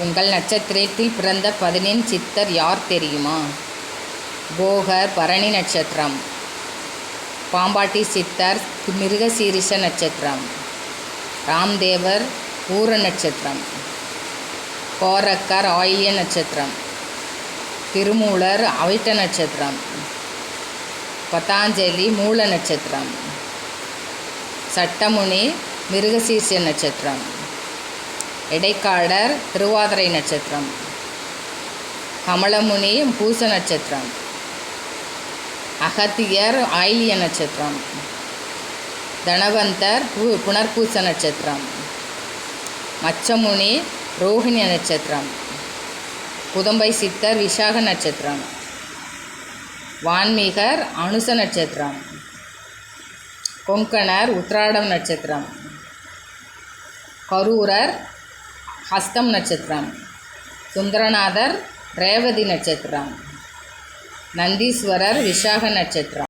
உங்கள் நட்சத்திரத்தில் பிறந்த 15 சித்தர் யார் தெரியுமா? போகர் பரணி நட்சத்திரம், பாம்பாட்டி சித்தர் மிருகசீரிஷ நட்சத்திரம், ராம்தேவர் பூர நட்சத்திரம், கோரக்கர் ஆயில்ய நட்சத்திரம், திருமூலர் அவிட்ட நட்சத்திரம், பதாஞ்சலி மூல நட்சத்திரம், சட்டமுனி மிருகசீரிஷ நட்சத்திரம், இடைக்காடர் திருவாதிரை நட்சத்திரம், கமலமுனி பூச நட்சத்திரம், அகத்தியர் ஆயில்ய நட்சத்திரம், தனவந்தர் புனர்பூச நட்சத்திரம், மச்சமுனி ரோஹிணி நட்சத்திரம், புதம்பை சித்தர் விசாக நட்சத்திரம், வான்மீகர் அனுச நட்சத்திரம், கொங்கணர் உத்ராடம் நட்சத்திரம், கரூரர் ஹஸ்தம் நட்சத்திரம், சுந்தரநாதர் ரேவதி நட்சத்திரம், நந்தீஸ்வரர் விசாக நட்சத்திரம்.